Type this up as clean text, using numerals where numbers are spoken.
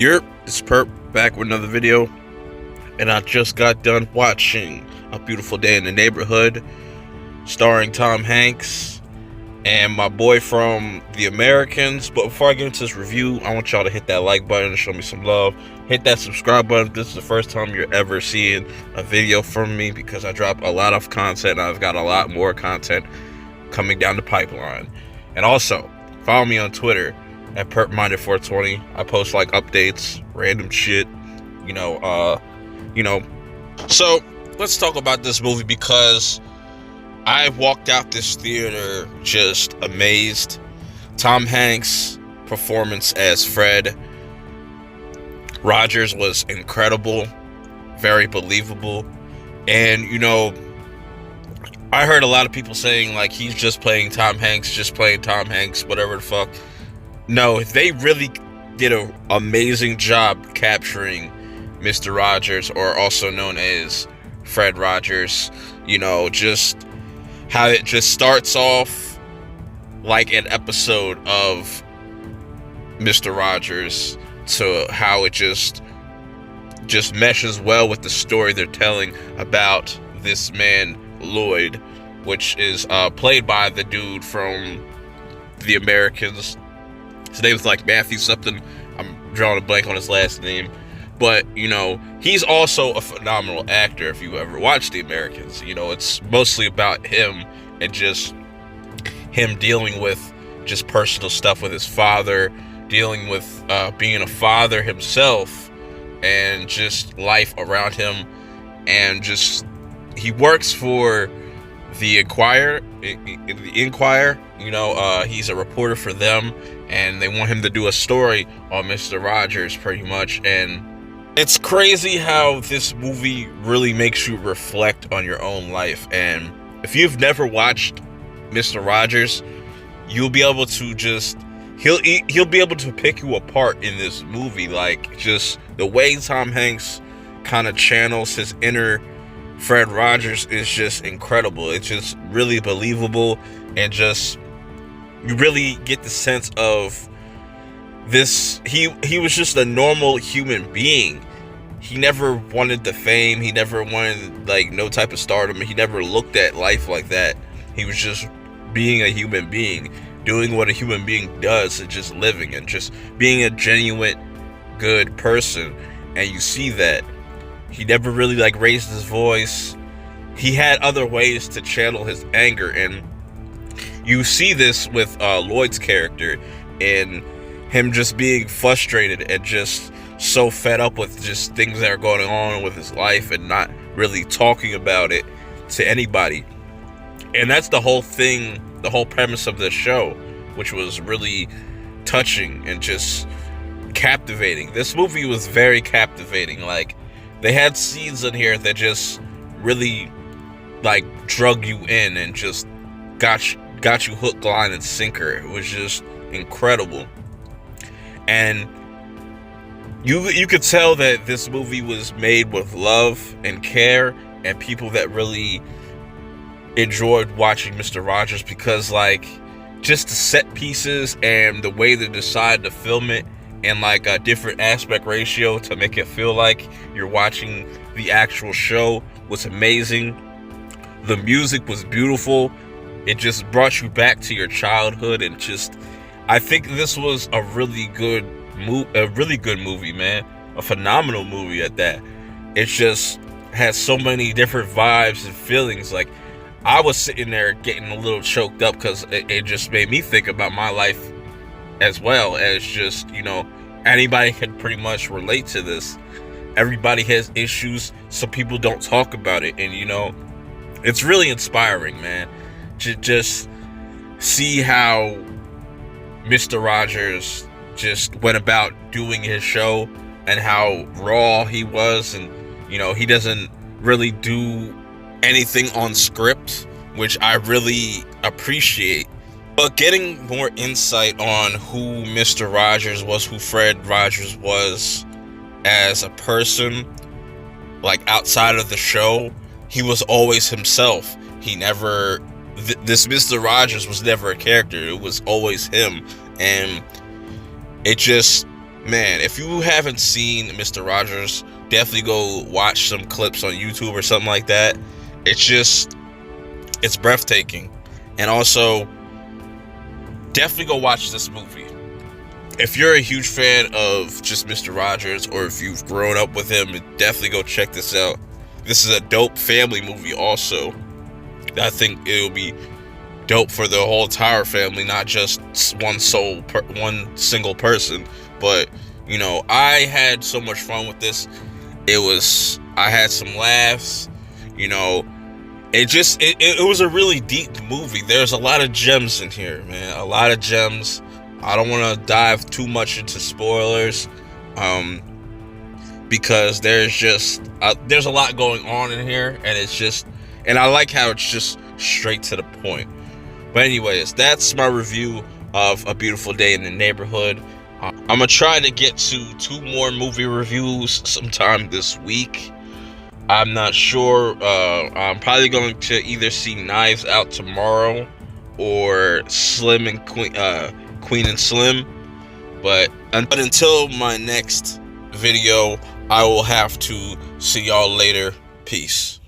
It's Perp back with another video, and I just got done watching A Beautiful Day in the Neighborhood, starring Tom Hanks and my boy from The Americans. But before I get into this review, I want y'all to hit that like button and show me some love. Hit that subscribe button if this is the first time you're ever seeing a video from me, because I drop a lot of content and I've got a lot more content coming down the pipeline. And also, follow me on Twitter at PerpMinded420. I post like updates, random shit, So let's talk about this movie, because I walked out this theater just amazed. Tom Hanks' performance as Fred Rogers was incredible, very believable. And I heard a lot of people saying like he's just playing Tom Hanks, whatever the fuck. No, they really did an amazing job capturing Mr. Rogers, or also known as Fred Rogers. Just how it just starts off like an episode of Mr. Rogers, to how it just meshes well with the story they're telling about this man Lloyd, which is played by the dude from The Americans. His name's like Matthew something. I'm drawing a blank on his last name. But, he's also a phenomenal actor. If you ever watched The Americans, it's mostly about him and just him dealing with just personal stuff with his father, dealing with being a father himself, and just life around him. And just, he works for the Inquirer. He's a reporter for them, and they want him to do a story on Mr. Rogers, pretty much. And it's crazy how this movie really makes you reflect on your own life. And if you've never watched Mr. Rogers, you'll be able to just, he'll be able to pick you apart in this movie. Like, just the way Tom Hanks kind of channels his inner Fred Rogers is just incredible. It's just really believable, and just, you really get the sense of this. He was just a normal human being. He never wanted the fame. He never wanted like no type of stardom. He never looked at life like that. He was just being a human being, doing what a human being does, and just living and just being a genuine good person. And you see that he never really like raised his voice. He had other ways to channel his anger, and you see this with Lloyd's character, and him just being frustrated and just so fed up with just things that are going on with his life, and not really talking about it to anybody. And that's the whole thing, the whole premise of the show, which was really touching and just captivating. This movie was very captivating. Like, they had scenes in here that just really like drug you in and just got you hook, line, and sinker. It was just incredible. And you could tell that this movie was made with love and care, and people that really enjoyed watching Mr. Rogers, because like just the set pieces and the way they decided to film it, and like a different aspect ratio to make it feel like you're watching the actual show, was amazing. The music was beautiful. It just brought you back to your childhood, and just, I think this was a really good movie, man. A phenomenal movie at that. It just has so many different vibes and feelings. Like, I was sitting there getting a little choked up, because it just made me think about my life, as well as just, anybody can pretty much relate to this. Everybody has issues. Some people don't talk about it. And, it's really inspiring, man, to just see how Mr. Rogers just went about doing his show, and how raw he was. And, he doesn't really do anything on script, which I really appreciate. But getting more insight on who Mr. Rogers was, who Fred Rogers was as a person, like outside of the show, he was always himself. He never, this Mr. Rogers was never a character. It was always him. And it just man, if you haven't seen Mr. Rogers, definitely go watch some clips on YouTube or something like that. It's breathtaking. And also, definitely go watch this movie. If you're a huge fan of just Mr. Rogers, or if you've grown up with him, definitely go check this out. This is a dope family movie also. I think it'll be dope for the whole entire family, not just one single person. But, you know, I had so much fun with this. I had some laughs, you know. It was a really deep movie. There's a lot of gems in here, man. A lot of gems. I don't want to dive too much into spoilers, because there's a lot going on in here, and I like how it's just straight to the point. But anyways, that's my review of A Beautiful Day in the Neighborhood. I'm gonna try to get to 2 more movie reviews sometime this week. I'm not sure. I'm probably going to either see Knives Out tomorrow or Slim and Queen and Slim. But until my next video, I will have to see y'all later. Peace.